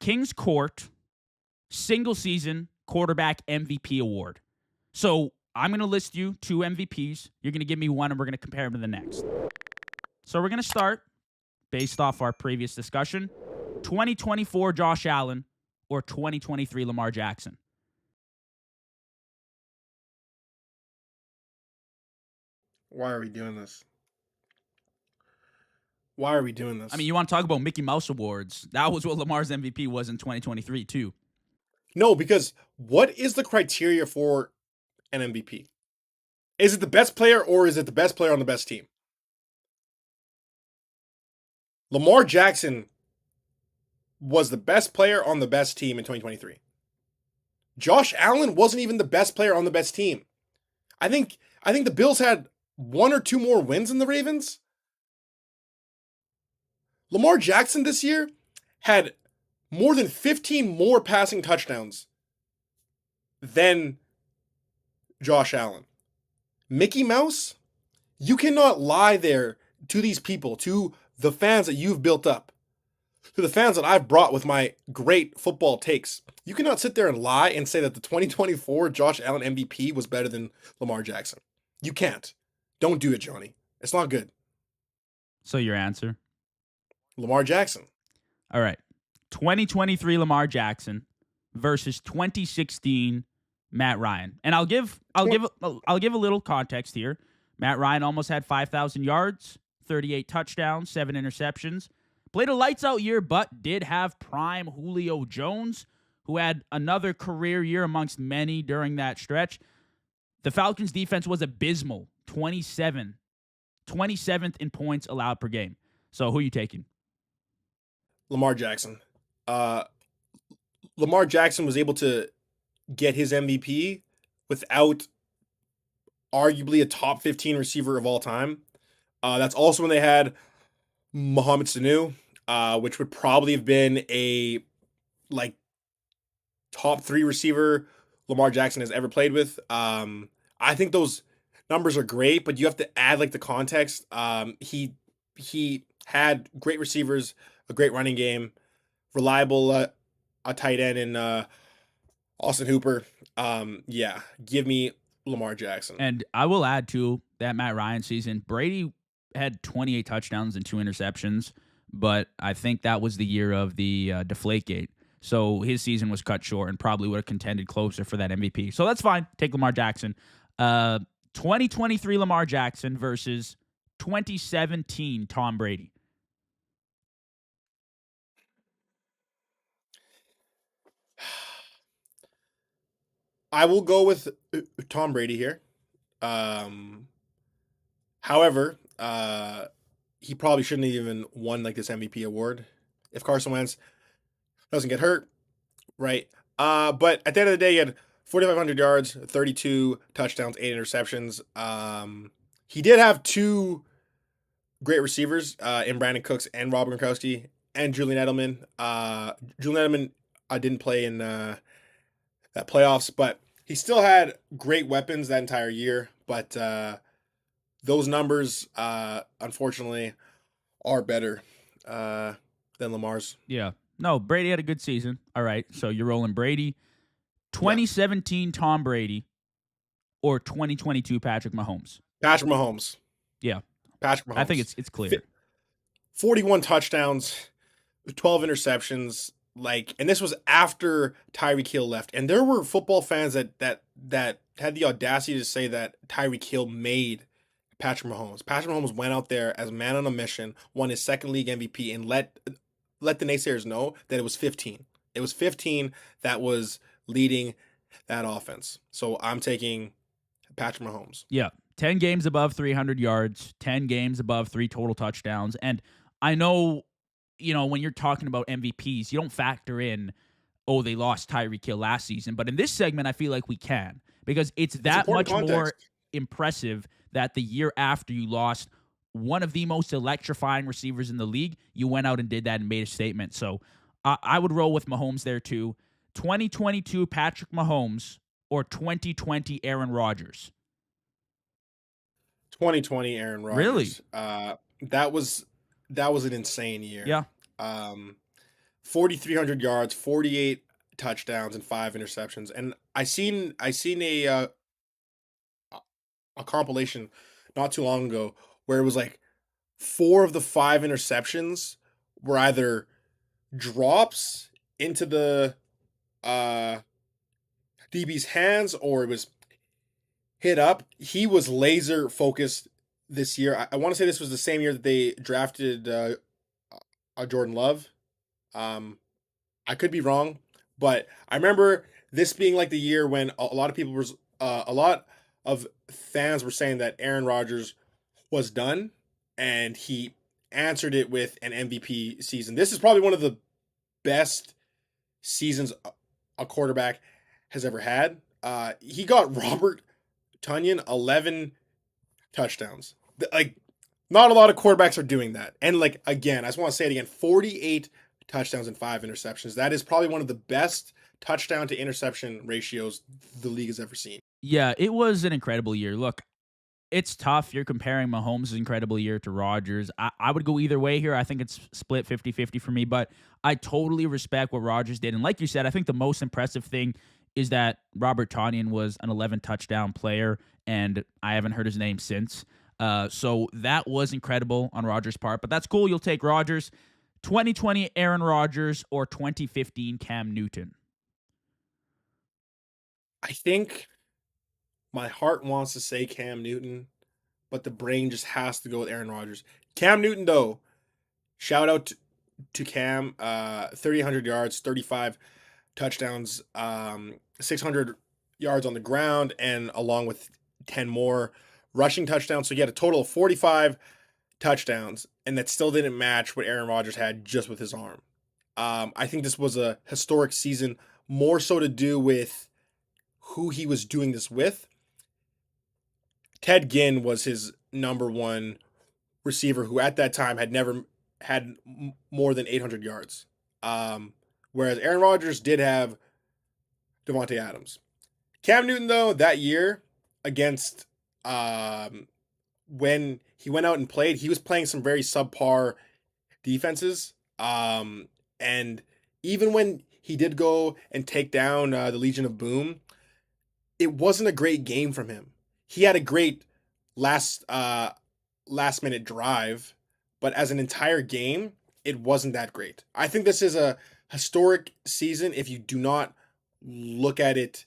Kings Court single season quarterback MVP award. So I'm going to list you 2 MVPs. You're going to give me one, and we're going to compare them to the next. So we're going to start based off our previous discussion. 2024 Josh Allen or 2023 Lamar Jackson? Why are we doing this? Why are we doing this? I mean, you want to talk about Mickey Mouse Awards. That was what Lamar's MVP was in 2023, too. No, because what is the criteria for an MVP? Is it the best player or is it the best player on the best team? Lamar Jackson was the best player on the best team in 2023. Josh Allen wasn't even the best player on the best team. I think the Bills had 1 or 2 more wins than the Ravens. Lamar Jackson this year had more than 15 more passing touchdowns than Josh Allen. Mickey Mouse, you cannot lie there to these people, to the fans that you've built up, to the fans that I've brought with my great football takes. You cannot sit there and lie and say that the 2024 Josh Allen MVP was better than Lamar Jackson. You can't. Don't do it, Johnny. It's not good. So your answer? Lamar Jackson. All right. 2023 Lamar Jackson versus 2016 Matt Ryan. And I'll give a little context here. Matt Ryan almost had 5,000 yards, 38 touchdowns, 7 interceptions. Played a lights out year, but did have prime Julio Jones, who had another career year amongst many during that stretch. The Falcons defense was abysmal, 27th in points allowed per game. So who are you taking? Lamar Jackson. Lamar Jackson was able to get his MVP without arguably a top 15 receiver of all time. That's also when they had Mohamed Sanu, which would probably have been a top 3 receiver Lamar Jackson has ever played with. I think those numbers are great, but you have to add the context. He had great receivers, a great running game, reliable a tight end in Austin Hooper. Give me Lamar Jackson. And I will add to that Matt Ryan season, Brady had 28 touchdowns and 2 interceptions, but I think that was the year of the Deflategate. So his season was cut short and probably would have contended closer for that MVP. So that's fine. Take Lamar Jackson. 2023 Lamar Jackson versus 2017 Tom Brady. I will go with Tom Brady here. However, he probably shouldn't have even won this MVP award if Carson Wentz doesn't get hurt, right? But at the end of the day, he had 4,500 yards, 32 touchdowns, 8 interceptions. He did have 2 great receivers in Brandon Cooks and Rob Gronkowski and Julian Edelman. Julian Edelman didn't play in that playoffs, but he still had great weapons that entire year. But those numbers, unfortunately, are better than Lamar's. Yeah. No, Brady had a good season. All right, so you're rolling Brady. 2017 Tom Brady or 2022 Patrick Mahomes? Patrick Mahomes. Yeah. Patrick Mahomes. I think it's clear. 41 touchdowns, 12 interceptions, and this was after Tyreek Hill left. And there were football fans that had the audacity to say that Tyreek Hill made Patrick Mahomes. Patrick Mahomes went out there as a man on a mission, won his second league MVP, and let the naysayers know that it was 15. It was 15 that was leading that offense. So I'm taking Patrick Mahomes. Yeah. 10 games above 300 yards, 10 games above 3 total touchdowns. And I know, when you're talking about MVPs, you don't factor in, they lost Tyreek Hill last season. But in this segment, I feel like we can, because it's that much more impressive that the year after you lost one of the most electrifying receivers in the league, you went out and did that and made a statement. So I would roll with Mahomes there too. 2022 Patrick Mahomes or 2020 Aaron Rodgers? 2020 Aaron Rodgers. Really? That was an insane year. Yeah. 4,300 yards, 48 touchdowns, and 5 interceptions. And I seen a compilation not too long ago where it was like four of the 5 interceptions were either drops into the uh DB's hands or it was hit up. He was laser focused this year. I want to say this was the same year that they drafted Jordan Love. Um, I could be wrong, but I remember this being like the year when a lot of people was a lot of fans were saying that Aaron Rodgers was done, and he answered it with an MVP season. This is probably one of the best seasons a quarterback has ever had. He got Robert Tunyon 11 touchdowns. Like, not a lot of quarterbacks are doing that. And like again, I just want to say it again: 48 touchdowns and 5 interceptions. That is probably one of the best touchdown to interception ratios the league has ever seen. Yeah, it was an incredible year. Look, it's tough. You're comparing Mahomes' incredible year to Rodgers. I would go either way here. I think it's split 50-50 for me, but I totally respect what Rodgers did. And like you said, I think the most impressive thing is that Robert Tonyan was an 11 touchdown player, and I haven't heard his name since. So that was incredible on Rodgers' part, but that's cool. You'll take Rodgers. 2020 Aaron Rodgers or 2015 Cam Newton? I think my heart wants to say Cam Newton, but the brain just has to go with Aaron Rodgers. Cam Newton, though, shout out to Cam, 3,800 yards, 35 touchdowns, 600 yards on the ground, and along with 10 more rushing touchdowns. So he had a total of 45 touchdowns, and that still didn't match what Aaron Rodgers had just with his arm. I think this was a historic season, more so to do with who he was doing this with. Ted Ginn was his number one receiver, who at that time had never had more than 800 yards. Whereas Aaron Rodgers did have Devontae Adams. Cam Newton, though, that year against when he went out and played, he was playing some very subpar defenses. And even when he did go and take down the Legion of Boom, it wasn't a great game from him. He had a great last last minute drive, but as an entire game, it wasn't that great. I think this is a historic season if you do not look at it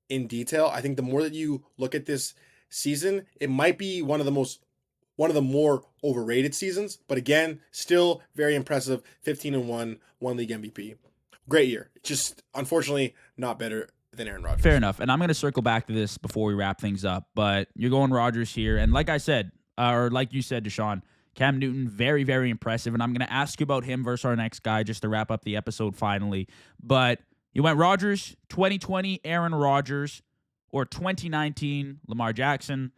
in detail. I think the more that you look at this season, it might be one of the more overrated seasons, but again, still very impressive. 15-1, one league MVP. Great year. Just unfortunately not better than Aaron Fair Rodgers. enough. And I'm going to circle back to this before we wrap things up, but you're going Rodgers here. And like I said, or like you said, Deshaun, Cam Newton, very, very impressive. And I'm going to ask you about him versus our next guy just to wrap up the episode finally. But you went Rodgers, 2020 Aaron Rodgers, or 2019 Lamar Jackson.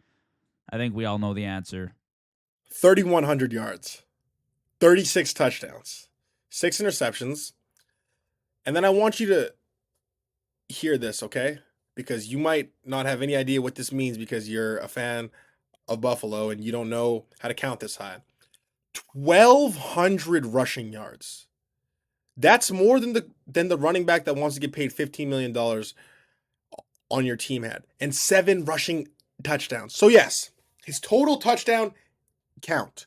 I think we all know the answer. 3,100 yards, 36 touchdowns, 6 interceptions. And then I want you to hear this, okay? Because you might not have any idea what this means because you're a fan of Buffalo and you don't know how to count this high. 1,200 rushing yards. That's more than the running back that wants to get paid $15 million on your team had, and 7 rushing touchdowns. So yes, his total touchdown count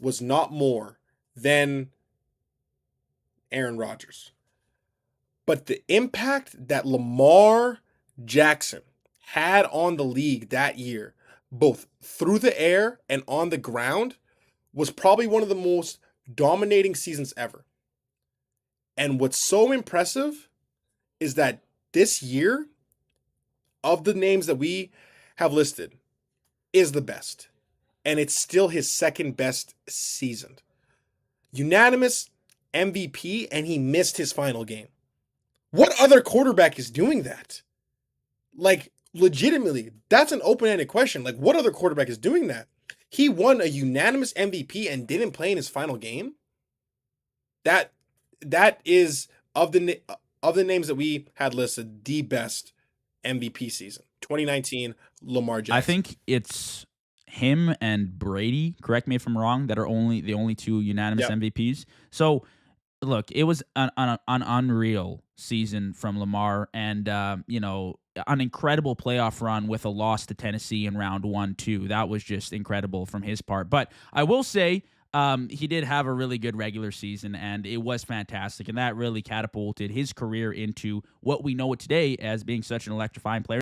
was not more than Aaron Rodgers. But the impact that Lamar Jackson had on the league that year, both through the air and on the ground, was probably one of the most dominating seasons ever. And what's so impressive is that this year, of the names that we have listed, is the best. And it's still his second best season. Unanimous MVP, and he missed his final game. What other quarterback is doing that? Like, legitimately, that's an open-ended question. Like, what other quarterback is doing that? He won a unanimous MVP and didn't play in his final game? That is, of the names that we had listed, the best MVP season. 2019 Lamar Jackson. I think it's him and Brady, correct me if I'm wrong, that are the only two unanimous Yep. MVPs. So Look, it was an unreal season from Lamar, and an incredible playoff run with a loss to Tennessee in round one too. That was just incredible from his part. But I will say, he did have a really good regular season, and it was fantastic, and that really catapulted his career into what we know it today as being such an electrifying player.